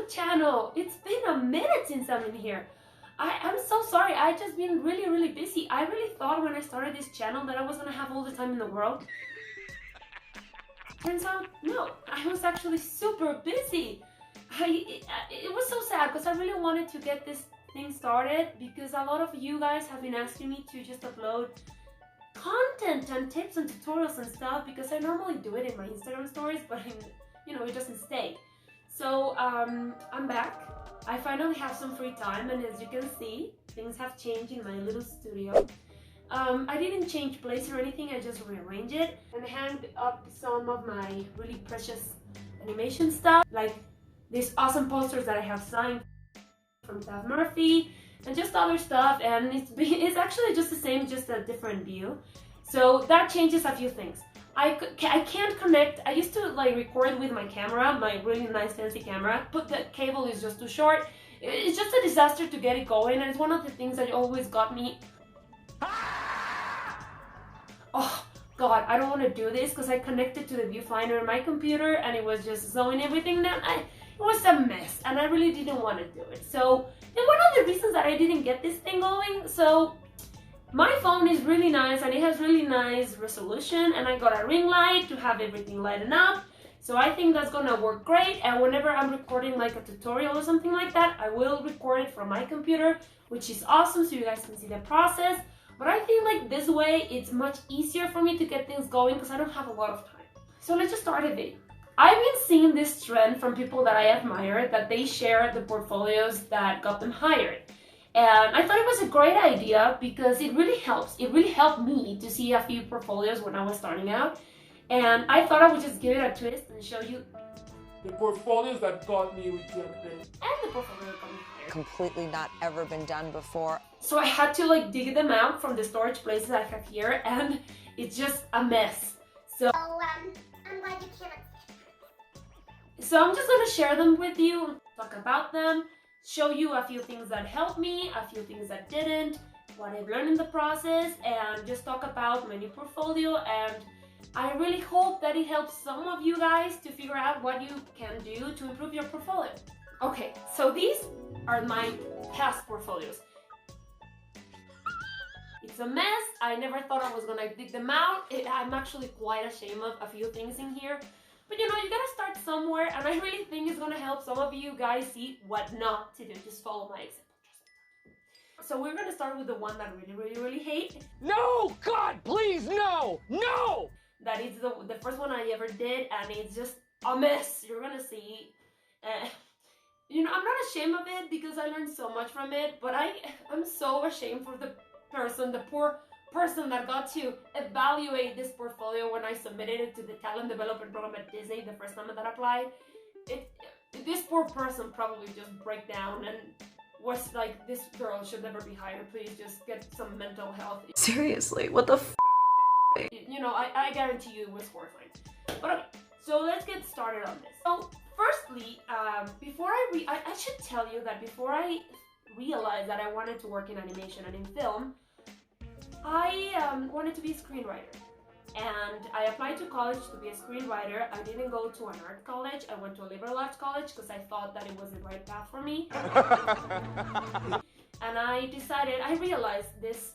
channel. It's been a minute since I'm in here. I'm so sorry. I've just been really busy. I really thought when I started this channel that I was gonna have all the time in the world. Turns out, no. I was actually super busy. It was so sad because I really wanted to get this thing started because a lot of you guys have been asking me to just upload content and tips and tutorials and stuff because I normally do it in my Instagram stories, but it doesn't stay. So I'm back. I finally have some free time, and as you can see, things have changed in my little studio. I didn't change place or anything, I just rearranged it and hanged up some of my really precious animation stuff, like these awesome posters that I have signed from Tav Murphy and just other stuff, and it's actually just the same, just a different view. So that changes a few things. I can't connect. I used to like record with my camera, my really nice fancy camera, but the cable is just too short. It's just a disaster to get it going, and it's one of the things that always got me. Oh God, I don't want to do this because I connected to the viewfinder in my computer and it was just slowing everything down. It was a mess and I really didn't want to do it. So it's one of the reasons that I didn't get this thing going. So my phone is really nice and it has really nice resolution, and I got a ring light to have everything lighten up. So I think that's gonna work great, and whenever I'm recording like a tutorial or something like that, I will record it from my computer, which is awesome, so you guys can see the process. But I think like this way, it's much easier for me to get things going because I don't have a lot of time. So let's just start a video. I've been seeing this trend from people that I admire, that they share the portfolios that got them hired. And I thought it was a great idea because it really helps. It really helped me to see a few portfolios when I was starting out. And I thought I would just give it a twist and show you the portfolios that got me rejected. And the portfolio that got me hired. Completely not ever been done before. So I had to like dig them out from the storage places I have here, and it's just a mess. So I'm glad you came. So I'm just gonna share them with you, talk about them, show you a few things that helped me, a few things that didn't, what I've learned in the process, and just talk about my new portfolio. And I really hope that it helps some of you guys to figure out what you can do to improve your portfolio. Okay, so these are my past portfolios. It's a mess. I never thought I was gonna dig them out. I'm actually quite ashamed of a few things in here. But you gotta start somewhere, and I really think it's gonna help some of you guys see what not to do. Just follow my example. So we're gonna start with the one that I really hate. No! God, please, no! No! That is the first one I ever did, and it's just a mess. You're gonna see. I'm not ashamed of it because I learned so much from it, but I'm so ashamed for the poor person that got to evaluate this portfolio when I submitted it to the talent development program at Disney the first time that I applied. This poor person probably just break down and was like, this girl should never be hired. Please just get some mental health. Seriously, what the f? I guarantee you it was horrifying. But okay, so let's get started on this. So firstly, before I should tell you that before I realized that I wanted to work in animation and in film, I wanted to be a screenwriter. And I applied to college to be a screenwriter. I didn't go to an art college. I went to a liberal arts college because I thought that it was the right path for me. And I realized this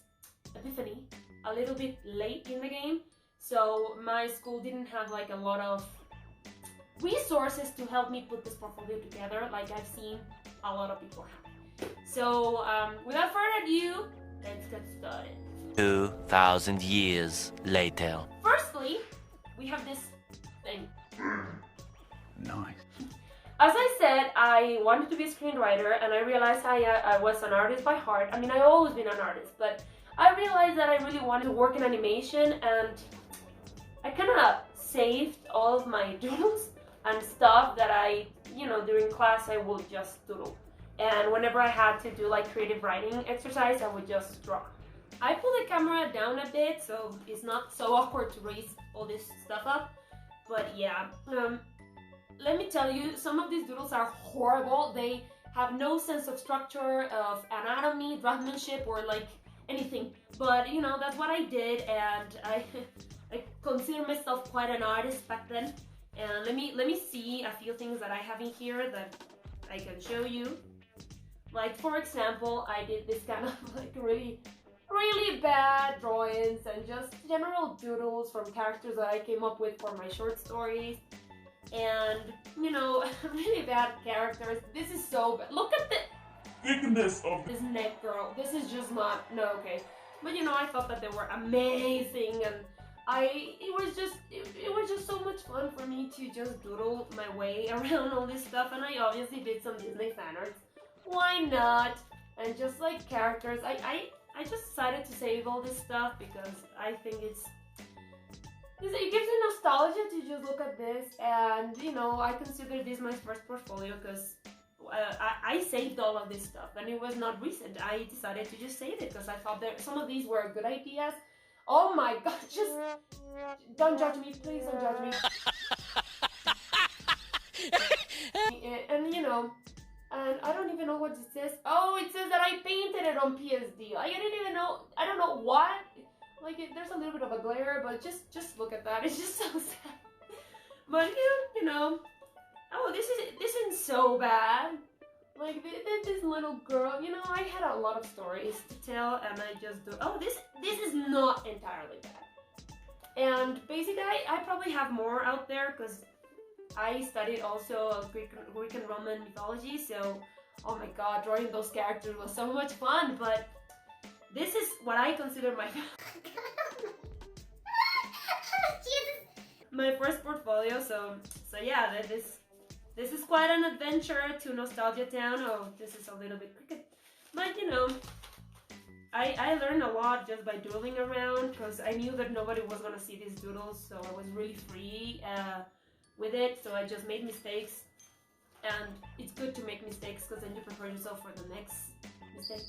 epiphany a little bit late in the game. So my school didn't have like a lot of resources to help me put this portfolio together like I've seen a lot of people have. So without further ado, let's get started. 2,000 years later. Firstly, we have this thing. Nice. As I said, I wanted to be a screenwriter, and I realized I was an artist by heart. I mean, I've always been an artist, but I realized that I really wanted to work in animation, and I kind of saved all of my doodles and stuff that during class I would just doodle. And whenever I had to do like creative writing exercise, I would just draw. I pull the camera down a bit so it's not so awkward to raise all this stuff up. But yeah, let me tell you, some of these doodles are horrible. They have no sense of structure, of anatomy, draftsmanship, or like anything. But that's what I did, and I consider myself quite an artist back then. And let me see a few things that I have in here that I can show you. Like, for example, I did this kind of like really bad drawings and just general doodles from characters that I came up with for my short stories. And, you know, really bad characters. This is so bad. Look at the thickness of this neck, girl. This is just not, no, okay. But, you know, I thought that they were amazing, and it was just so much fun for me to just doodle my way around all this stuff. And I obviously did some Disney fan arts. Why not? And just like characters, I just decided to save all this stuff because I think it gives me nostalgia to just look at this. And, you know, I consider this my first portfolio because I saved all of this stuff, and it was not recent. I decided to just save it because I thought that some of these were good ideas. Oh my god, just don't judge me, please don't judge me. And you know, and I don't even know what it says. Oh, it says that I painted it on PSD. I didn't even know, I don't know what. Like, there's a little bit of a glare, but just look at that. It's just so sad. But you know, oh, this isn't so bad. Like, this little girl, you know, I had a lot of stories to tell, and I just do. Oh, this is not entirely bad. And basically, I probably have more out there because I studied also Greek and Roman mythology. So, oh my god, drawing those characters was so much fun. But this is what I consider my first portfolio. So yeah, this is quite an adventure to Nostalgia Town. Oh, this is a little bit crooked. But, you know, I learned a lot just by doodling around because I knew that nobody was going to see these doodles, so I was really free with it. So I just made mistakes, and it's good to make mistakes because then you prepare yourself for the next mistake.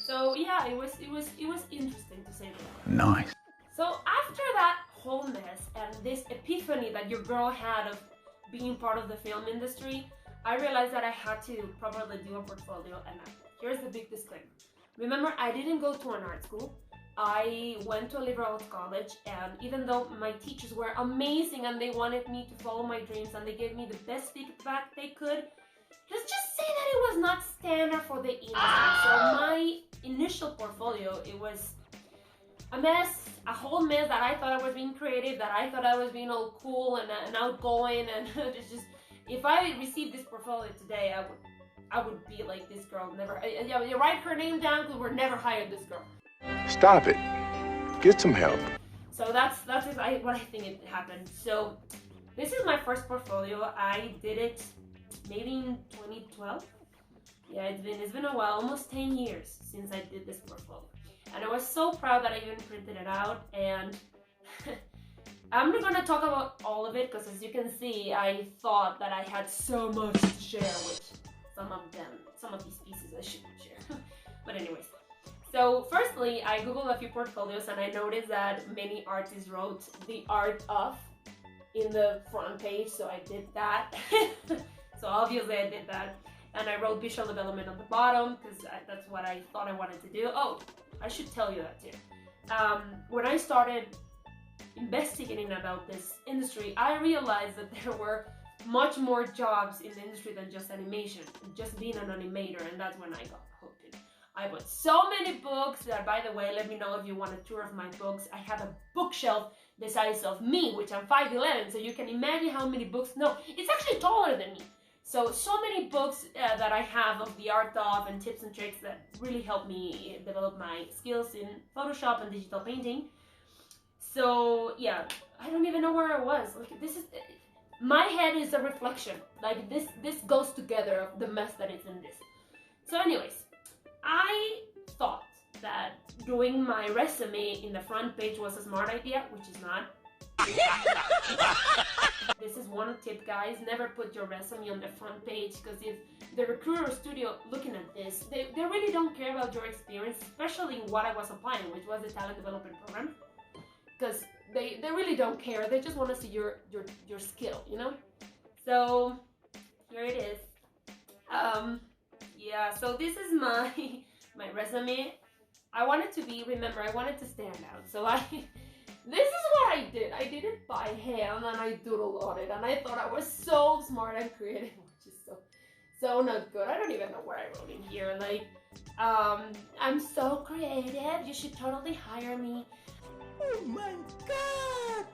So yeah, it was interesting to say that. Nice. So after that whole mess and this epiphany that your girl had of being part of the film industry, I realized that I had to properly do a portfolio. And here's the big disclaimer. Remember, I didn't go to an art school. I went to a liberal arts college, and even though my teachers were amazing and they wanted me to follow my dreams and they gave me the best feedback they could, let's just say that it was not standard for the industry. So my initial portfolio, it was a mess, a whole mess that I thought I was being creative, that I thought I was being all cool and outgoing, and it's just, if I received this portfolio today, I would be like, this girl never, you write her name down because we're never hired this girl. Stop it. Get some help. So that's what I think it happened. So this is my first portfolio. I did it maybe in 2012. Yeah, it's been a while, almost 10 years since I did this portfolio. And I was so proud that I even printed it out, and I'm not gonna talk about all of it because, as you can see, I thought that I had so much to share, which some of these pieces I shouldn't share. But anyways, so firstly, I googled a few portfolios and I noticed that many artists wrote the art of in the front page, so I did that. So obviously I did that. And I wrote visual development on the bottom because that's what I thought I wanted to do. Oh, I should tell you that too. When I started investigating about this industry, I realized that there were much more jobs in the industry than just animation, just being an animator, and that's when I got hooked in. I bought so many books that, by the way, let me know if you want a tour of my books. I have a bookshelf the size of me, which I'm 5'11", so you can imagine how many books. No, it's actually taller than me. So many books that I have of the art of and tips and tricks that really helped me develop my skills in Photoshop and digital painting. So yeah, I don't even know where I was. Like, this is, my head is a reflection. Like, this goes together of the mess that is in this. So anyways, I thought that doing my resume in the front page was a smart idea, which is not. This is one tip, guys. Never put your resume on the front page, because if the recruiter or studio looking at this, they really don't care about your experience, especially what I was applying, which was the talent development program, because they really don't care. They just want to see your skill, you know. So here it is. Yeah, so this is my resume. I wanted to be, remember, I wanted to stand out, so this is what I did. I did it by hand and I doodled on it, and I thought I was so smart and creative, which is so not good. I don't even know what I wrote in here. Like, I'm so creative. You should totally hire me. Oh my God!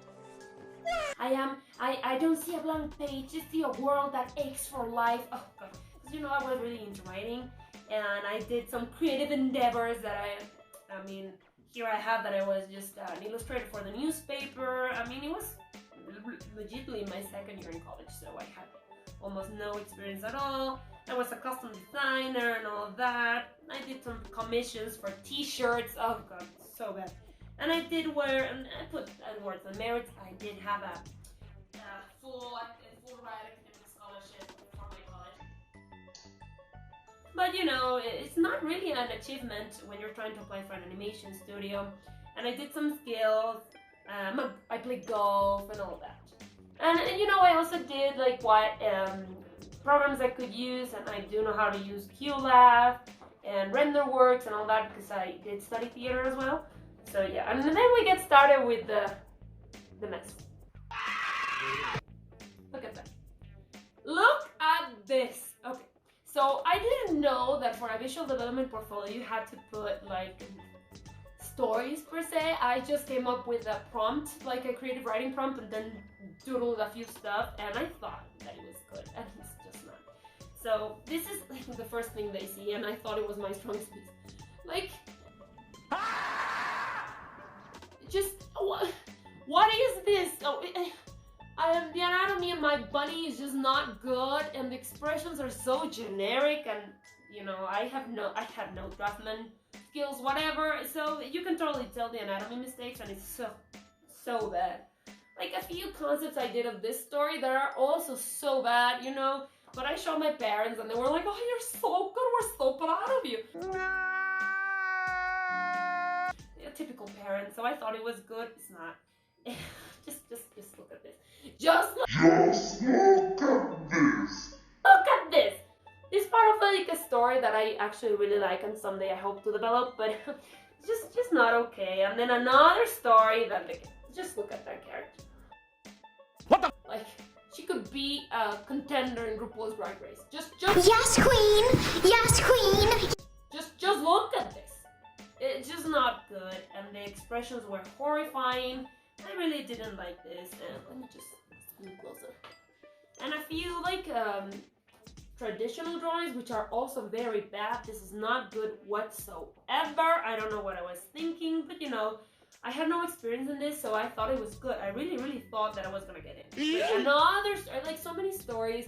I don't see a blank page. I see a world that aches for life. Oh God. Because, you know, I was really into writing, and I did some creative endeavors that I mean, here I have that I was just an illustrator for the newspaper. I mean, it was legitimately my second year in college, so I had almost no experience at all. I was a custom designer and all of that. I did some commissions for t-shirts. Oh God, so bad. And I did wear, and I put awards and merits. I did have a full ride academic scholarship for my college. But you know, it's not really an achievement when you're trying to apply for an animation studio. And I did some skills. I played golf and all that. And you know, I also did like what programs I could use, and I do know how to use QLab and RenderWorks and all that because I did study theater as well. So yeah, and then we get started with the mess. Look at that. Look at this. Okay, so I didn't know that for a visual development portfolio you had to put like stories per se. I just came up with a prompt, like a creative writing prompt, and then doodled a few stuff, and I thought that it was good, and it's just not. So this is like the first thing they see, and I thought it was my strongest piece. Like, just what is this? Oh, the anatomy of my bunny is just not good, and the expressions are so generic, and you know, I had no draftman skills, whatever. So you can totally tell the anatomy mistakes, and it's so bad. Like a few concepts I did of this story that are also so bad, you know. But I showed my parents, and they were like, "Oh, you're so good. We're so proud of you." A typical parent. So I thought it was good. It's not. just look at this. Just look at this. Look at this. It's part of like a story that I actually really like, and someday I hope to develop. But just not okay. And then another story that just look at that character. What the? Like, she could be a contender in RuPaul's Drag Race. Just Yes, queen! Yes, queen! Just look at this. It's just not good, and the expressions were horrifying. I really didn't like this. Let me just move closer. And a few like traditional drawings, which are also very bad. This is not good whatsoever. I don't know what I was thinking, but you know, I had no experience in this, so I thought it was good. I really thought that I was gonna get it. But another, like so many stories,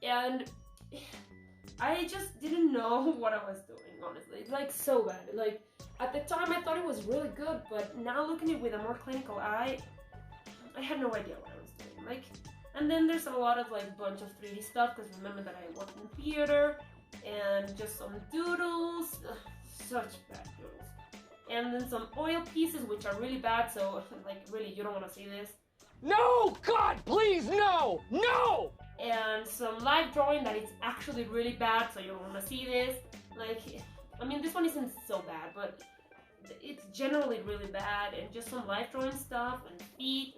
and I just didn't know what I was doing, honestly. It's like so bad. Like at the time I thought it was really good, but now looking at it with a more clinical eye, I had no idea what I was doing. Like, and then there's a lot of like bunch of 3D stuff, because remember that I worked in theater, and just some doodles. Ugh, such bad doodles. And then some oil pieces, which are really bad, so like really you don't want to see this. No! God, please, no! No! And some live drawing that is actually really bad, so you don't want to see this. Like, I mean, this one isn't so bad, but it's generally really bad. And just some live drawing stuff and feet.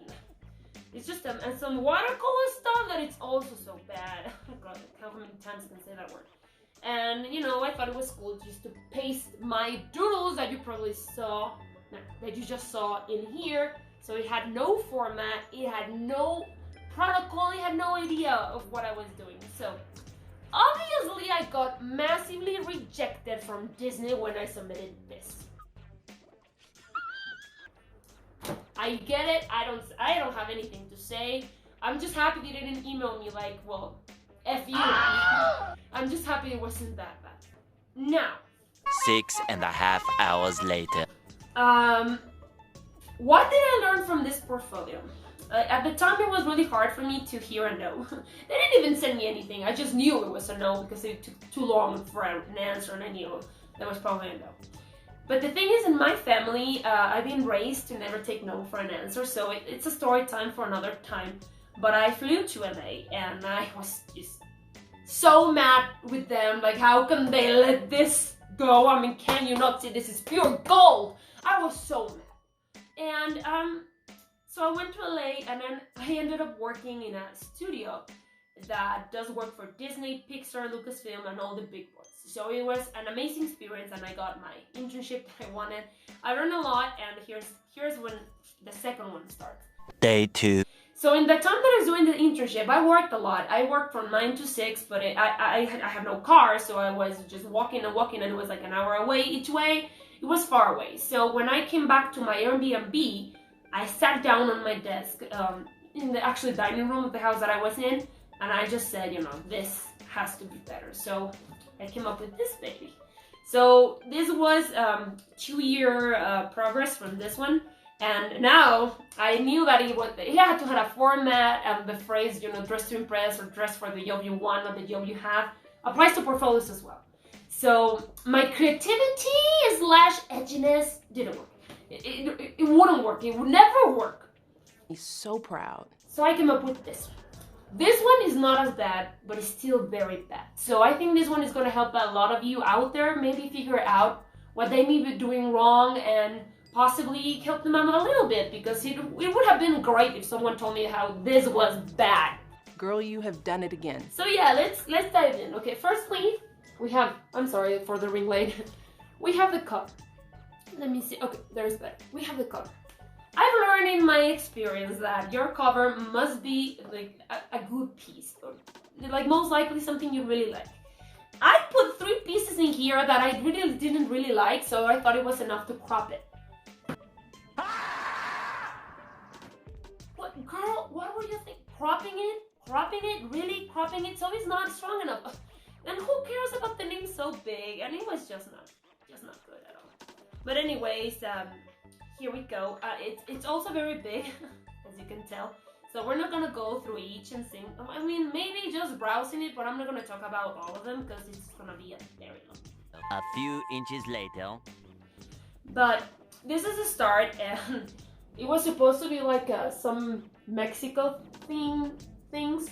It's just and some watercolor stuff that it's also so bad. Oh God, how many times can I say that word? And you know, I thought it was cool just to paste my doodles that you probably saw, that you just saw in here. So it had no format, it had no protocol, it had no idea of what I was doing. So obviously I got massively rejected from Disney when I submitted this. I get it, I don't have anything to say. I'm just happy they didn't email me like, well, F you. I'm just happy it wasn't that bad. Now. 6.5 hours later. What did I learn from this portfolio? At the time it was really hard for me to hear a no. They didn't even send me anything. I just knew it was a no because it took too long for an answer, and I knew that was probably a no. But the thing is, in my family, I've been raised to never take no for an answer, so it's a story time for another time. But I flew to LA, and I was just so mad with them. Like, how can they let this go? I mean, can you not see this is pure gold? I was so mad. And so I went to LA, and then I ended up working in a studio. that does work for Disney, Pixar, Lucasfilm, and all the big boys. So it was an amazing experience, and I got my internship that I wanted. I learned a lot, and here's when the second one starts. Day 2. So in the time that I was doing the internship, I worked a lot. I worked from 9 to 6, but I had no car, so I was just walking, and it was like an hour away each way. It was far away. So when I came back to my Airbnb, I sat down on my desk in the actual dining room of the house that I was in, and I just said, this has to be better. So I came up with this baby. So this was 2-year progress from this one. And now I knew that it had to have a format, and the phrase, dress to impress or dress for the job you want or the job you have applies to portfolios as well. So my creativity / edginess didn't work. It wouldn't work. It would never work. He's so proud. So I came up with this one. This one is not as bad, but it's still very bad. So I think this one is going to help a lot of you out there maybe figure out what they may be doing wrong and possibly help them out a little bit, because it would have been great if someone told me how this was bad. Girl, you have done it again. So yeah, let's dive in. Okay, firstly, we have, I'm sorry for the ring light. We have the cover. Let me see. Okay, there's that. We have the cover. I've learned in my experience that your cover must be like a good piece, or like most likely something you really like. I put 3 pieces in here that I really didn't really like, so I thought it was enough to crop it. What, girl, what were you thinking? Cropping it? Cropping it? Really? Cropping it? So it's not strong enough. And who cares about the name so big? And it was just not good at all. But anyways, here we go. It's also very big, as you can tell. So we're not gonna go through each and sing. I mean, maybe just browsing it, but I'm not gonna talk about all of them because it's gonna be a very long. A few inches later. But this is a start, and it was supposed to be like some Mexico things,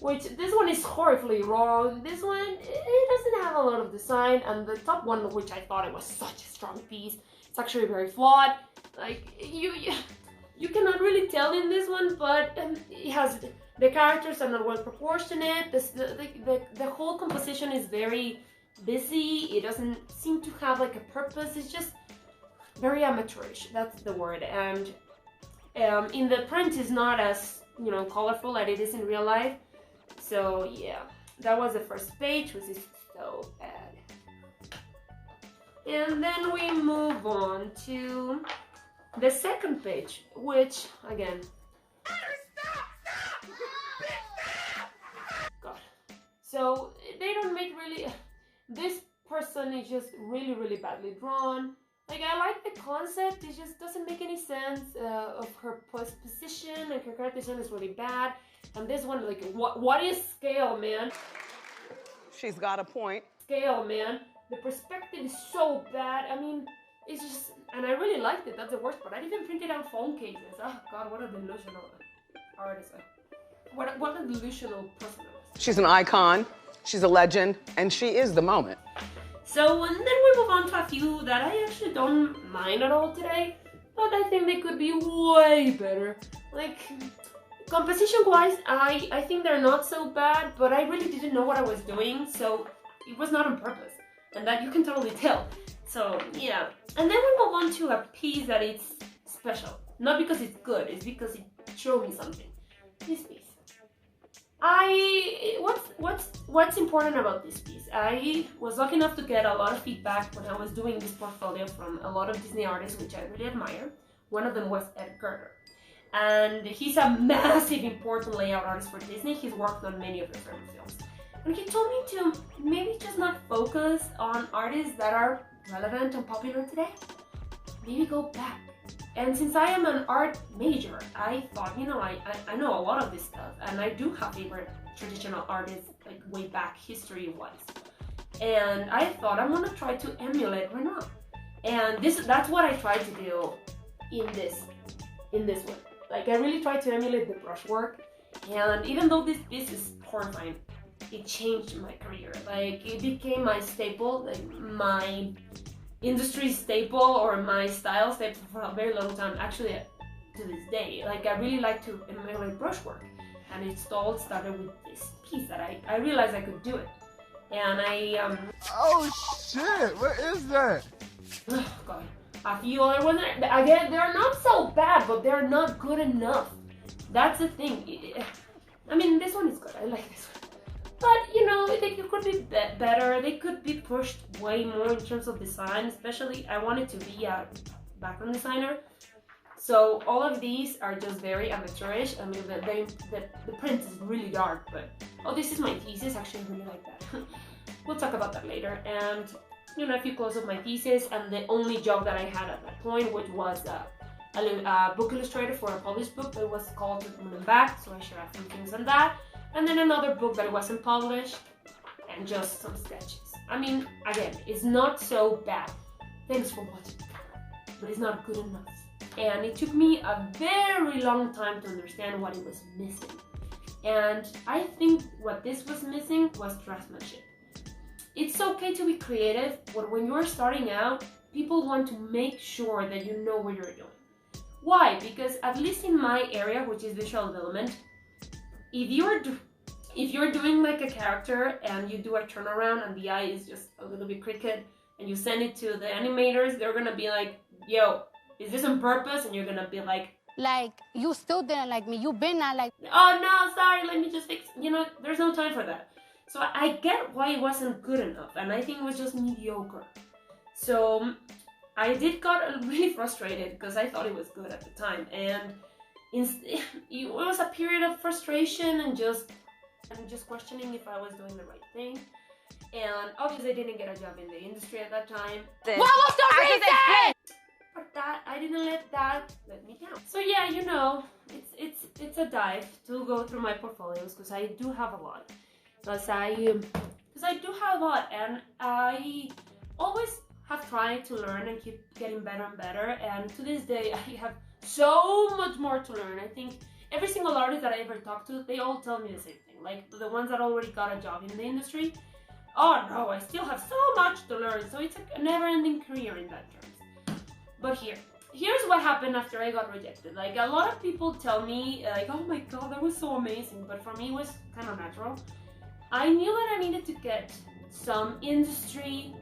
which this one is horribly wrong. This one, it doesn't have a lot of design, and the top one, which I thought it was such a strong piece, it's actually very flawed. Like you cannot really tell in this one, but it has, the characters are not well proportionate. The whole composition is very busy. It doesn't seem to have like a purpose. It's just very amateurish, that's the word. And in the print is not as colorful as it is in real life. So yeah, that was the first page, which is so bad. And then we move on to the second page, which again, God. So they don't make really, this person is just really badly drawn. Like, I like the concept, it just doesn't make any sense of her position, like her character design is really bad. And this one, like, what is scale, man? She's got a point. Scale, man. The perspective is so bad. I mean, it's just, and I really liked it, that's the worst part. I even printed out phone cases. Oh God, what a delusional artist. What a delusional person I was. She's an icon, she's a legend, and she is the moment. So, and then we move on to a few that I actually don't mind at all today, but I think they could be way better. Like, composition-wise, I think they're not so bad, but I really didn't know what I was doing, so it was not on purpose, and that you can totally tell. So, yeah. And then we move on to a piece that is special. Not because it's good, it's because it showed me something. This piece. What's important about this piece? I was lucky enough to get a lot of feedback when I was doing this portfolio from a lot of Disney artists, which I really admire. One of them was Ed Gerder. And he's a massive, important layout artist for Disney. He's worked on many of the film films. And he told me to maybe just not focus on artists that are relevant and popular today. Maybe go back. And since I am an art major, I thought, I know a lot of this stuff, and I do have favorite traditional artists, like way back history-wise. And I thought I'm gonna try to emulate Renoir. And that's what I tried to do in this one. Like, I really tried to emulate the brushwork, and even though this piece is horrifying, it changed my career. Like, it became my staple, like my industry staple or my style staple for a very long time, actually to this day. Like, I really like to emulate brushwork, and it all started with this piece. piece that I realized I could do it. And Oh shit! What is that? oh God, a few other ones. Again, they're not so bad, but they're not good enough. That's the thing. I mean, this one is good. I like this one. But, you know, they could be better. They could be pushed way more in terms of design. Especially, I wanted to be a background designer. So all of these are just very amateurish. I mean, the print is really dark, but... Oh, this is my thesis. Actually, I really like that. We'll talk about that later. And, you know, a few close of my thesis. And the only job that I had at that point, which was a book illustrator for a published book that was called Moon and Back. So I share a few things on that. And then another book that wasn't published. And just some sketches. I mean, again, it's not so bad. Thanks for watching. But it's not good enough. And it took me a very long time to understand what it was missing. And I think what this was missing was draftsmanship. It's okay to be creative, but when you're starting out, people want to make sure that you know what you're doing. Why? Because at least in my area, which is visual development, if you're doing like a character and you do a turnaround and the eye is just a little bit crooked and you send it to the animators, they're gonna be like, yo, is this on purpose? And you're gonna be like, you still didn't like me. You been not like. Oh no, sorry, let me just fix. You know, there's no time for that. So I get why it wasn't good enough, and I think it was just mediocre. So I got really frustrated because I thought it was good at the time, and it was a period of frustration and just questioning if I was doing the right thing. And obviously, I didn't get a job in the industry at that time. What was the reason? But I didn't let that let me down. So yeah, you know, it's a dive to go through my portfolios because I do have a lot. Because I do have a lot, and I always have tried to learn and keep getting better and better. And to this day, I have so much more to learn. I think every single artist that I ever talked to, they all tell me the same thing. Like the ones that already got a job in the industry. Oh no, I still have so much to learn. So it's a never-ending career in that terms. But here's what happened after I got rejected. Like a lot of people tell me, like, oh my God, that was so amazing. But for me, it was kind of natural. I knew that I needed to get some industry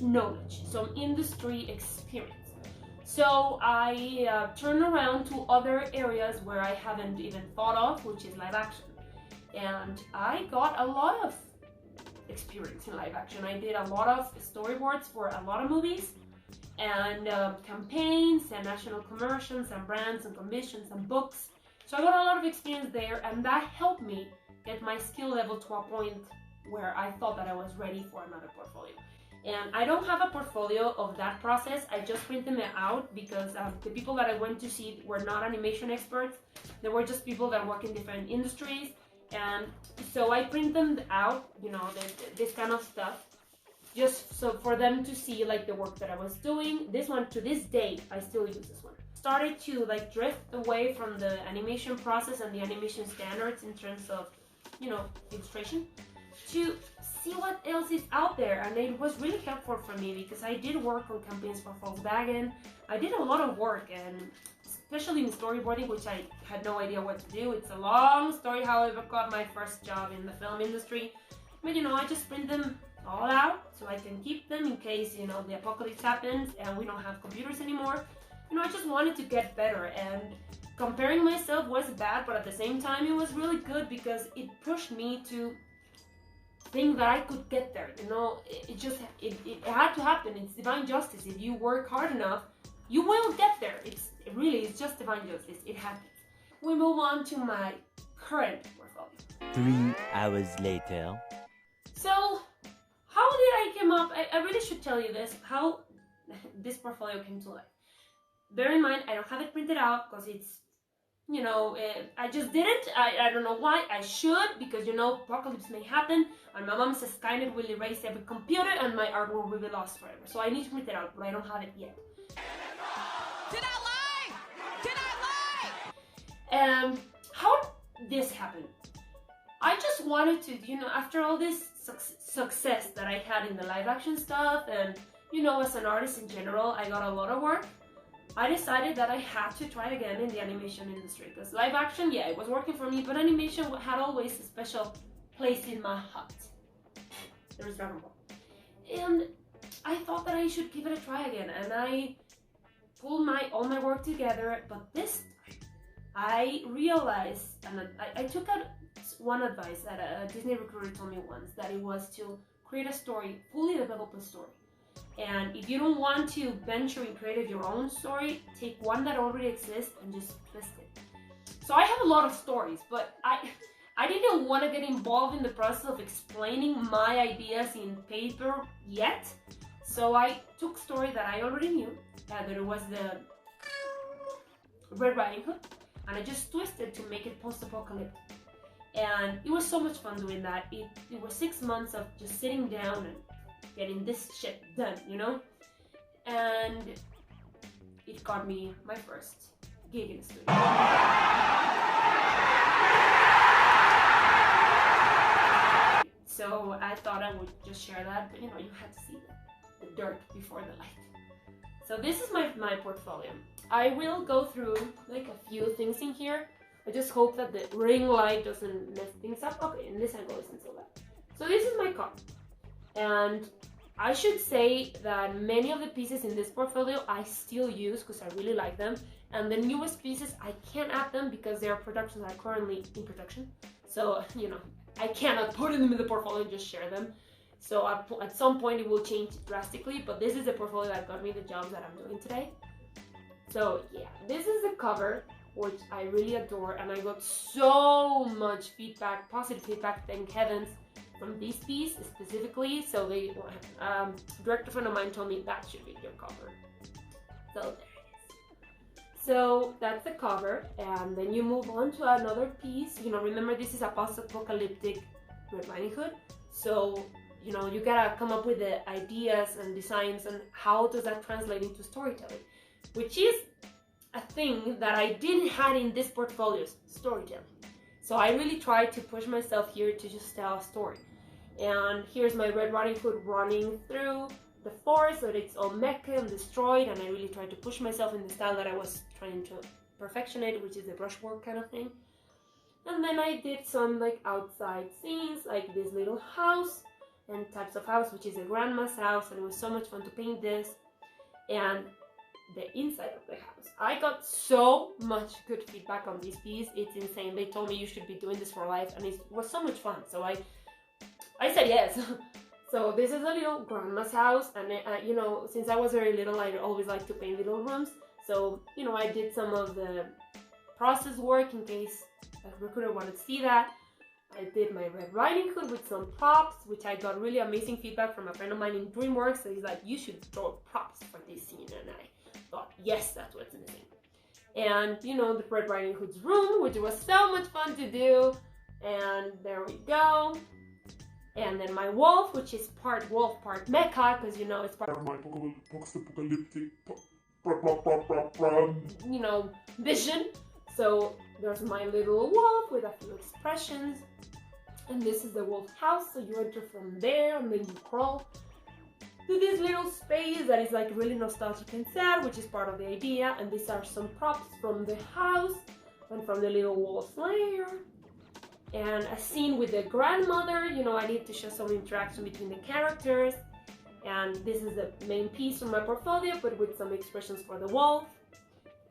knowledge, some industry experience. So I turned around to other areas where I haven't even thought of, which is live action. And I got a lot of experience in live action. I did a lot of storyboards for a lot of movies and campaigns and national commercials and brands and commissions and books. So I got a lot of experience there, and that helped me get my skill level to a point where I thought that I was ready for another portfolio. And I don't have a portfolio of that process. I just print them out because the people that I went to see were not animation experts. They were just people that work in different industries. And so I print them out, you know, this kind of stuff, just so for them to see like the work that I was doing. This one, to this day, I still use this one. Started to like drift away from the animation process and the animation standards in terms of, you know, illustration, to see what else is out there. And it was really helpful for me because I did work on campaigns for Volkswagen. I did a lot of work, and especially in storyboarding, which I had no idea what to do. It's a long story how I got my first job in the film industry. But you know, I just print them all out so I can keep them in case, you know, the apocalypse happens and we don't have computers anymore. You know, I just wanted to get better, and comparing myself was bad, but at the same time it was really good because it pushed me to think that I could get there. You know, it had to happen. It's divine justice. If you work hard enough, you will get there. It's just divine justice. It happens. We move on to my current portfolio. 3 hours later. So, how did I come up? I really should tell you this, how this portfolio came to life. Bear in mind, I don't have it printed out because it's, you know, I just didn't. I don't know why. I should, because, you know, apocalypse may happen, and my mom says Skynet will erase every computer and my artwork will be lost forever. So I need to print it out, but I don't have it yet. Did I lie? Did I lie? How did this happen? I just wanted to, you know, after all this success that I had in the live action stuff, and, you know, as an artist in general, I got a lot of work. I decided that I had to try again in the animation industry, because live action, yeah, it was working for me, but animation had always a special place in my hut. There's Dragon Ball. And I thought that I should give it a try again, and I pulled all my work together, but this time I realized, and I took out one advice that a Disney recruiter told me once, that it was to create a story, fully develop a story. And if you don't want to venture and create your own story, take one that already exists and just twist it. So I have a lot of stories, but I didn't want to get involved in the process of explaining my ideas in paper yet. So I took story that I already knew, that it was the Red Riding Hood, and I just twisted to make it post-apocalyptic. And it was so much fun doing that. It was 6 months of just sitting down and getting this shit done, you know? And it got me my first gig in the studio. So I thought I would just share that, but you know, you had to see the dirt before the light. So this is my portfolio. I will go through like a few things in here. I just hope that the ring light doesn't mess things up. Okay, and this angle isn't so bad. So this is my card. And I should say that many of the pieces in this portfolio I still use because I really like them. And the newest pieces, I can't add them because they are productions that are currently in production. So, you know, I cannot put them in the portfolio and just share them. So at some point it will change drastically, but this is the portfolio that got me the jobs that I'm doing today. So yeah, this is the cover, which I really adore, and I got so much feedback, positive feedback, thank heavens, from this piece specifically. So the director friend of mine told me that should be your cover. So there it is. So that's the cover, and then you move on to another piece. You know, remember this is a post-apocalyptic Red Riding Hood, so you know you gotta come up with the ideas and designs and how does that translate into storytelling, which is a thing that I didn't have in this portfolio, storytelling. So I really tried to push myself here to just tell a story. And here's my Red Riding Hood running through the forest, so it's all mecha and destroyed, and I really tried to push myself in the style that I was trying to perfectionate, which is the brushwork kind of thing. And then I did some like outside scenes, like this little house and types of house, which is a grandma's house, and it was so much fun to paint this. And the inside of the house. I got so much good feedback on this piece. It's insane. They told me you should be doing this for life, and it was so much fun. So I said yes. So this is a little grandma's house, and you know, since I was very little, I always liked to paint little rooms. So you know, I did some of the process work in case a recruiter wanted to see that. I did my Red Riding Hood with some props, which I got really amazing feedback from a friend of mine in DreamWorks. So he's like, you should draw props for this scene, and I thought, yes, that's what's missing. And you know, the Red Riding Hood's room, which was so much fun to do. And there we go. And then my wolf, which is part wolf, part mecha, because you know it's part of My post-apocalyptic, you know, vision. So there's my little wolf with a few expressions. And this is the wolf house, so you enter from there and then you crawl to this little space that is like really nostalgic and sad, which is part of the idea. And these are some props from the house and from the little wolf lair. And a scene with the grandmother, you know, I need to show some interaction between the characters. And this is the main piece from my portfolio, but with some expressions for the wolf.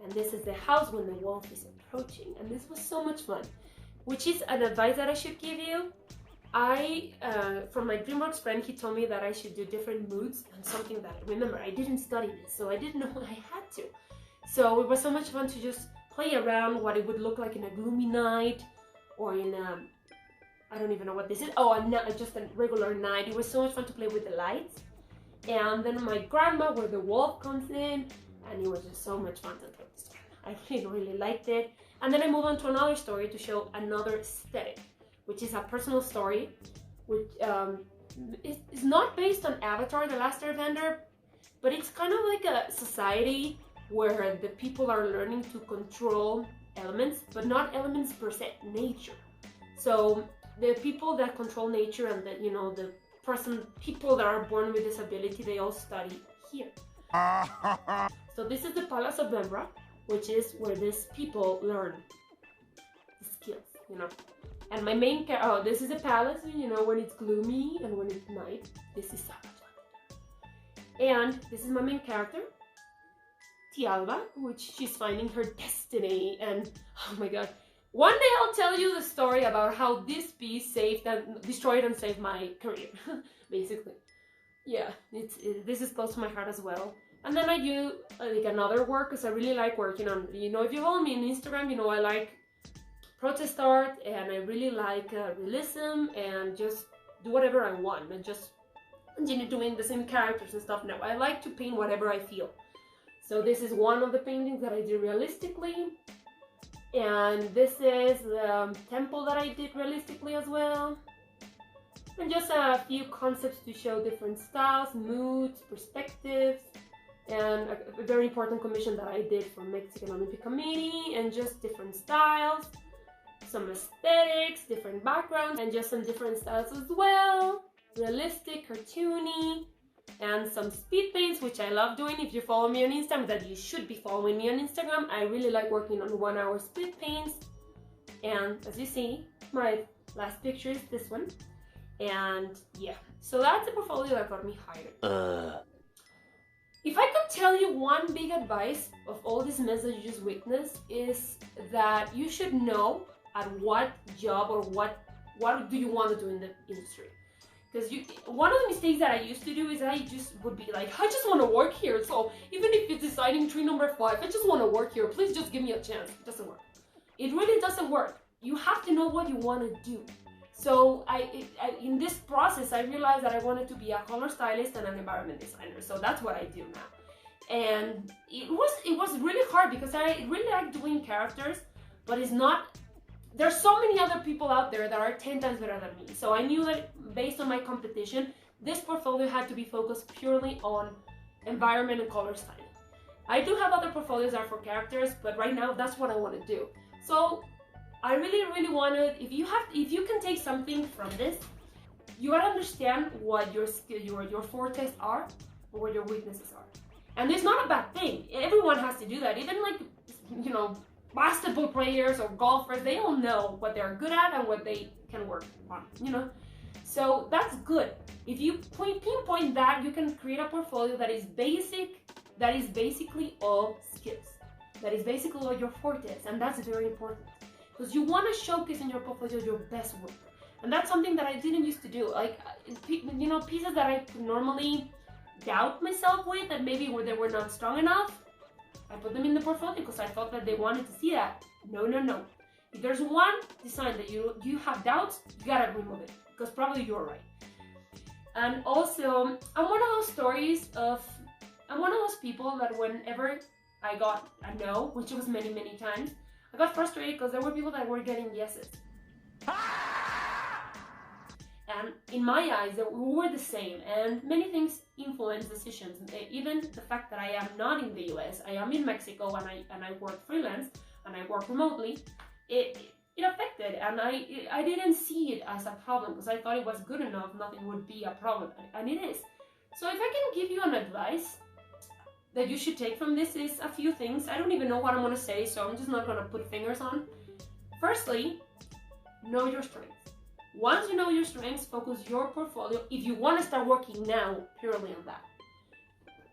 And this is the house when the wolf is approaching. And this was so much fun, which is an advice that I should give you. From my DreamWorks friend, he told me that I should do different moods, and something that, remember, I didn't study this, so I didn't know I had to. So it was so much fun to just play around what it would look like in a gloomy night, or in a, I don't even know what this is. Oh, just a regular night. It was so much fun to play with the lights. And then my grandma, where the wolf comes in, and it was just so much fun to play with this grandma. I really, really liked it. And then I moved on to another story to show another aesthetic, which is a personal story, which is not based on Avatar, The Last Airbender, but it's kind of like a society where the people are learning to control elements, but not elements per se, nature. So the people that control nature and the, you know, the people that are born with this ability, they all study here. So this is the Palace of Bembra, which is where these people learn the skills. you know. And my main character, oh, this is a palace, you know, when it's gloomy and when it's night. This is so much fun. And this is my main character, Tialba, which she's finding her destiny. And oh my god, one day I'll tell you the story about how this piece destroyed and saved my career, basically. Yeah, this is close to my heart as well. And then I do like another work because I really like working on, you know, if you follow me on Instagram, you know, I like protest art and I really like realism and just do whatever I want and just continue doing the same characters and stuff. Now, I like to paint whatever I feel. So this is one of the paintings that I did realistically. And this is the temple that I did realistically as well. And just a few concepts to show different styles, moods, perspectives. And a very important commission that I did for Mexican Olympic Committee, and just different styles, some aesthetics, different backgrounds, and just some different styles as well. Realistic, cartoony, and some speed paints, which I love doing. If you follow me on Instagram, that you should be following me on Instagram. I really like working on 1 hour speed paints. And as you see, my last picture is this one. And yeah, so that's the portfolio that got me hired. If I could tell you one big advice of all this mess that you just witnessed, is that you should know at what job or what do you want to do in the industry. Because one of the mistakes that I used to do is I just would be like, I just want to work here. So even if it's deciding tree number 5, I just want to work here. Please just give me a chance. It doesn't work. It really doesn't work. You have to know what you want to do. So in this process, I realized that I wanted to be a color stylist and an environment designer. So that's what I do now. And it was really hard because I really like doing characters, but it's not, there's so many other people out there that are 10 times better than me. So I knew that based on my competition, this portfolio had to be focused purely on environment and color styling. I do have other portfolios that are for characters, but right now that's what I want to do. So I really wanted, if you can take something from this, you gotta understand what your fortes are or what your weaknesses are. And it's not a bad thing. Everyone has to do that. Even like, you know, basketball players or golfers, they all know what they're good at and what they can work on, you know? So that's good. If you pinpoint that, you can create a portfolio that is basically all skills. That is basically all your fortes, and that's very important. Because you want to showcase in your portfolio your best work. And that's something that I didn't used to do. Like, you know, pieces that I normally doubt myself with, that maybe they were not strong enough, I put them in the portfolio because I thought that they wanted to see that. No. If there's one design that you have doubts, you gotta remove it, because probably you're right. And also, I'm one of those people that whenever I got a no, which was many times, I got frustrated because there were people that were getting yeses. And in my eyes, we were the same, and many things influence decisions. Even the fact that I am not in the US, I am in Mexico, and I work freelance and I work remotely, it affected, and I didn't see it as a problem because I thought it was good enough, nothing would be a problem, and it is. So if I can give you an advice that you should take from this, is a few things. I don't even know what I'm gonna say, so I'm just not gonna put fingers on. Firstly, know your strengths. Once you know your strengths, focus your portfolio, if you want to start working now, purely on that.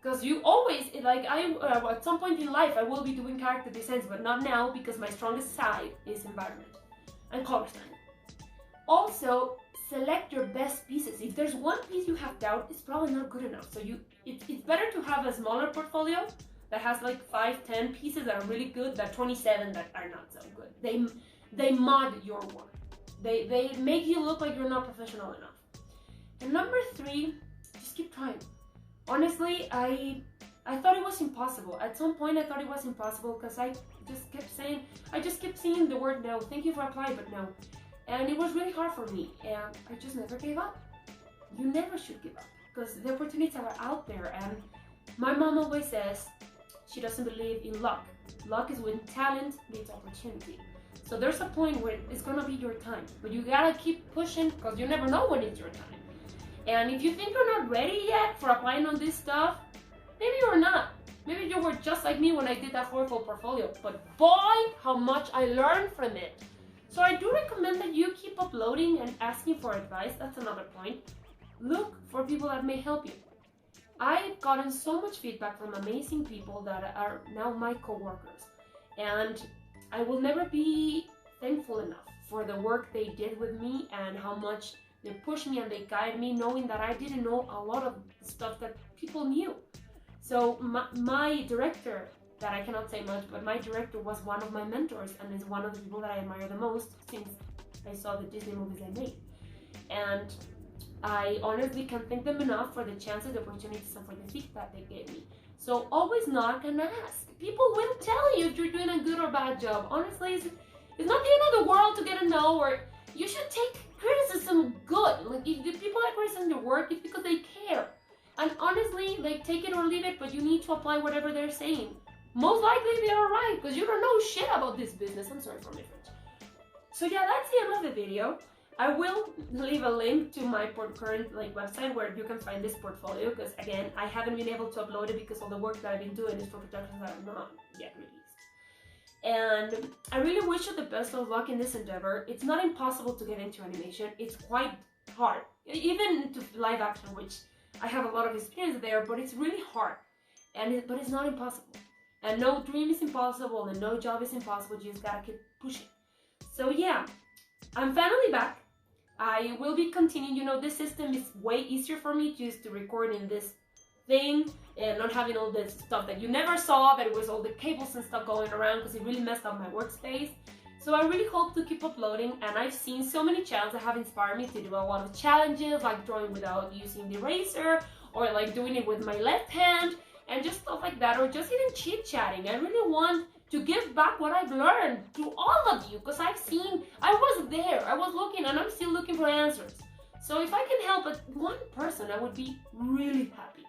Because you always, like at some point in life, I will be doing character designs, but not now, because my strongest side is environment and color styling. Also, select your best pieces. If there's one piece you have doubt, it's probably not good enough. So it's better to have a smaller portfolio that has like 5-10 pieces that are really good, than 27 that are not so good. They mod your work. They make you look like you're not professional enough. And number 3, just keep trying. Honestly, I thought it was impossible. At some point, I thought it was impossible because I just kept saying the word no. Thank you for applying, but no. And it was really hard for me, and I just never gave up. You never should give up, because the opportunities are out there. And my mom always says she doesn't believe in luck. Luck is when talent meets opportunity. So there's a point where it's gonna be your time, but you gotta keep pushing, because you never know when it's your time. And if you think you're not ready yet for applying on this stuff, maybe you're not. Maybe you were just like me when I did that horrible portfolio, but boy, how much I learned from it. So I do recommend that you keep uploading and asking for advice. That's another point. Look for people that may help you. I've gotten so much feedback from amazing people that are now my co-workers, and I will never be thankful enough for the work they did with me and how much they pushed me and they guided me, knowing that I didn't know a lot of stuff that people knew. So my director, that I cannot say much, but my director was one of my mentors and is one of the people that I admire the most since I saw the Disney movies I made. And I honestly can't thank them enough for the chances, the opportunities, and for the feedback they gave me. So always knock and ask. People will tell you if you're doing a good or bad job. Honestly, it's not the end of the world to get a no, or you should take criticism good. Like, if the people that criticize your work, it's because they care. And honestly, like, take it or leave it, but you need to apply whatever they're saying. Most likely they are right, because you don't know shit about this business. I'm sorry for my French. So yeah, that's the end of the video. I will leave a link to my current website where you can find this portfolio, because again, I haven't been able to upload it because all the work that I've been doing is for productions that are not yet released. And I really wish you the best of luck in this endeavor. It's not impossible to get into animation. It's quite hard, even into live action, which I have a lot of experience there, but it's really hard. But it's not impossible. And no dream is impossible, and no job is impossible. You just gotta keep pushing. So yeah, I'm finally back. I will be continuing. You know, this system is way easier for me just to record in this thing and not having all this stuff that you never saw, that it was all the cables and stuff going around, because it really messed up my workspace. So I really hope to keep uploading, and I've seen so many channels that have inspired me to do a lot of challenges, like drawing without using the eraser, or like doing it with my left hand, and just stuff like that, or just even chit-chatting. I really want to give back what I've learned to all of you, because I was there, I was looking, and I'm still looking for answers. So if I can help one person, I would be really happy.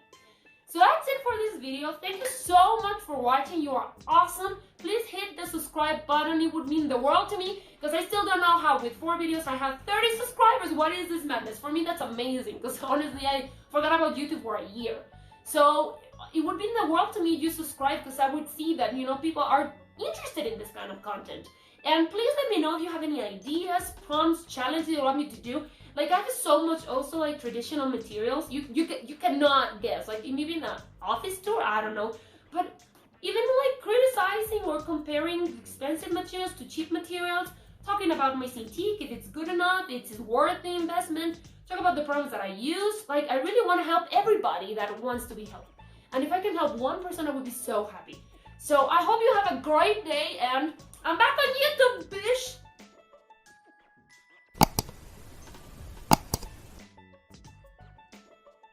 So that's it for this video. Thank you so much for watching. You are awesome. Please hit the subscribe button. It would mean the world to me, because I still don't know how with 4 videos I have 30 subscribers. What is this madness? For me, that's amazing, because honestly, I forgot about YouTube for a year. So it would mean the world to me if you subscribe, because I would see that, you know, people are interested in this kind of content. And please let me know if you have any ideas, prompts, challenges you want me to do. Like, I have so much also like traditional materials. You cannot guess. Like, maybe in an office tour, I don't know. But even like criticizing or comparing expensive materials to cheap materials, talking about my Cintiq, if it's good enough, it's worth the investment, talk about the programs that I use. Like, I really want to help everybody that wants to be helped. And if I can help one person, I would be so happy. So I hope you have a great day, and I'm back on YouTube, bitch!